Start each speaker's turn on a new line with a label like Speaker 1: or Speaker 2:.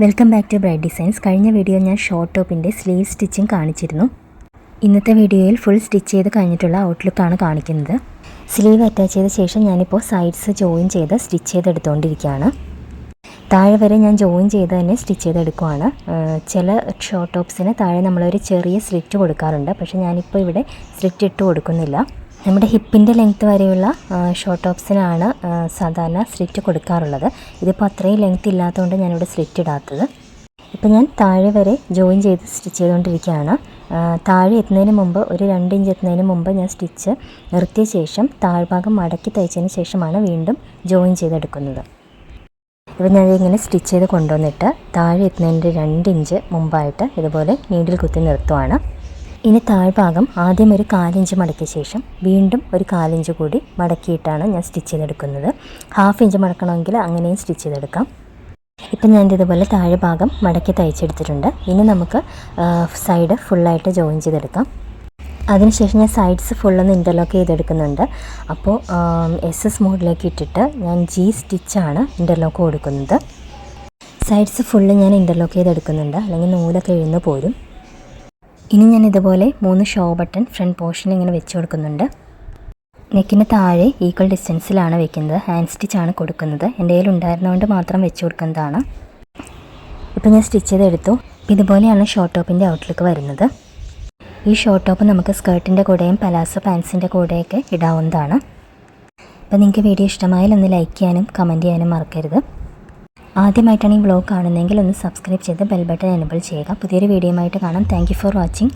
Speaker 1: Welcome back to Bright Designs. കഴിഞ്ഞ video ഞാൻ short ടോപ്പിൻ്റെ സ്ലീവ് സ്റ്റിച്ചിങ് കാണിച്ചിരുന്നു. ഇന്നത്തെ വീഡിയോയിൽ ഫുൾ സ്റ്റിച്ച് ചെയ്ത് കഴിഞ്ഞിട്ടുള്ള ഔട്ട്ലുക്കാണ് കാണിക്കുന്നത്. സ്ലീവ് അറ്റാച്ച് ചെയ്ത ശേഷം ഞാനിപ്പോൾ സൈഡ്സ് ജോയിൻ ചെയ്ത് സ്റ്റിച്ച് ചെയ്തെടുത്തുകൊണ്ടിരിക്കുകയാണ്. താഴെ വരെ ഞാൻ ജോയിൻ ചെയ്ത് തന്നെ സ്റ്റിച്ച് ചെയ്തെടുക്കുകയാണ്. ചില ഷോർട്ട് ടോപ്സിന് താഴെ നമ്മളൊരു ചെറിയ സ്ലിറ്റ് കൊടുക്കാറുണ്ട്, പക്ഷേ ഞാനിപ്പോൾ ഇവിടെ സ്ലിറ്റ് ഇട്ട് കൊടുക്കുന്നില്ല. നമ്മുടെ ഹിപ്പിൻ്റെ ലെങ്ത്ത് വരെയുള്ള ഷോർട്ട് ടോപ്സിനാണ് സാധാരണ സ്ലിറ്റ് കൊടുക്കാറുള്ളത്. ഇതിപ്പോൾ അത്രയും ലെങ്ത്ത് ഇല്ലാത്തതുകൊണ്ട് ഞാനിവിടെ സ്ലിറ്റ് ഇടാത്തത്. ഇപ്പോൾ ഞാൻ താഴെ വരെ ജോയിൻ ചെയ്ത് സ്റ്റിച്ച് ചെയ്തുകൊണ്ടിരിക്കുകയാണ്. താഴെ എത്തുന്നതിന് മുമ്പ് ഒരു 2 ഇഞ്ച് എത്തുന്നതിന് മുമ്പ് ഞാൻ സ്റ്റിച്ച് നിർത്തിയ ശേഷം താഴ്ഭാഗം മടക്കി തയ്ച്ചതിന് ശേഷമാണ് വീണ്ടും ജോയിൻ ചെയ്തെടുക്കുന്നത്. ഇപ്പോൾ ഞാനിങ്ങനെ സ്റ്റിച്ച് ചെയ്ത് കൊണ്ടുവന്നിട്ട് താഴെ എത്തുന്നതിൻ്റെ 2 ഇഞ്ച് മുമ്പായിട്ട് ഇതുപോലെ നീഡിൽ കുത്തി നിർത്തുവാണ്. ഇനി താഴ്ഭാഗം ആദ്യം ഒരു 1/4 ഇഞ്ച് മടക്കിയ ശേഷം വീണ്ടും ഒരു 1/4 ഇഞ്ച് കൂടി മടക്കിയിട്ടാണ് ഞാൻ സ്റ്റിച്ച് ചെയ്തെടുക്കുന്നത്. 1/2 ഇഞ്ച് മടക്കണമെങ്കിൽ അങ്ങനെയും സ്റ്റിച്ച് ചെയ്തെടുക്കാം. ഇപ്പം ഞാൻ ഇതുപോലെ താഴെ ഭാഗം മടക്കി തയ്ച്ചെടുത്തിട്ടുണ്ട്. ഇനി നമുക്ക് സൈഡ് ഫുള്ളായിട്ട് ജോയിൻ ചെയ്തെടുക്കാം. അതിനുശേഷം ഞാൻ സൈഡ്സ് ഫുള്ളൊന്ന് ഇൻ്റർലോക്ക് ചെയ്തെടുക്കുന്നുണ്ട്. അപ്പോൾ SS മോഡിലേക്ക് ഇട്ടിട്ട് ഞാൻ G സ്റ്റിച്ചാണ് ഇൻ്റർലോക്ക് കൊടുക്കുന്നത്. സൈഡ്സ് ഫുള്ള് ഞാൻ ഇൻ്റർലോക്ക് ചെയ്തെടുക്കുന്നുണ്ട്, അല്ലെങ്കിൽ നൂലൊക്കെ എഴുന്ന് പോരും. ഇനി ഞാൻ ഇതുപോലെ 3 ഷോ ബട്ടൺ ഫ്രണ്ട് പോർഷൻ ഇങ്ങനെ വെച്ച് കൊടുക്കുന്നുണ്ട്. നെക്കിന് താഴെ ഈക്വൽ ഡിസ്റ്റൻസിലാണ് വെക്കുന്നത്. ഹാൻഡ് സ്റ്റിച്ചാണ് കൊടുക്കുന്നത്. എൻ്റെ കയ്യിൽ ഉണ്ടായിരുന്നതുകൊണ്ട് മാത്രം വെച്ച് കൊടുക്കുന്നതാണ്. ഇപ്പോൾ ഞാൻ സ്റ്റിച്ച് ചെയ്തെടുത്തു. ഇതുപോലെയാണ് ഷോർട്ട് ടോപ്പിൻ്റെ ഔട്ട്ലുക്ക് വരുന്നത്. ഈ ഷോർട്ട് ടോപ്പ് നമുക്ക് സ്കേർട്ടിൻ്റെ കൂടെയും പലാസോ പാൻസിൻ്റെ കൂടെയൊക്കെ ഇടാവുന്നതാണ്. അപ്പോൾ നിങ്ങൾക്ക് വീഡിയോ ഇഷ്ടമായാൽ ഒന്ന് ലൈക്ക് ചെയ്യാനും കമൻറ്റ് ചെയ്യാനും മറക്കരുത്. ആദ്യമായിട്ടാണ് ഈ വ്ലോഗ് കാണുന്നതെങ്കിൽ ഒന്ന് സബ്സ്ക്രൈബ് ചെയ്ത് ബെൽ ബട്ടൺ എനേബിൾ ചെയ്യുക. പുതിയൊരു വീഡിയോയുമായിട്ട് കാണാം. Thank you for watching.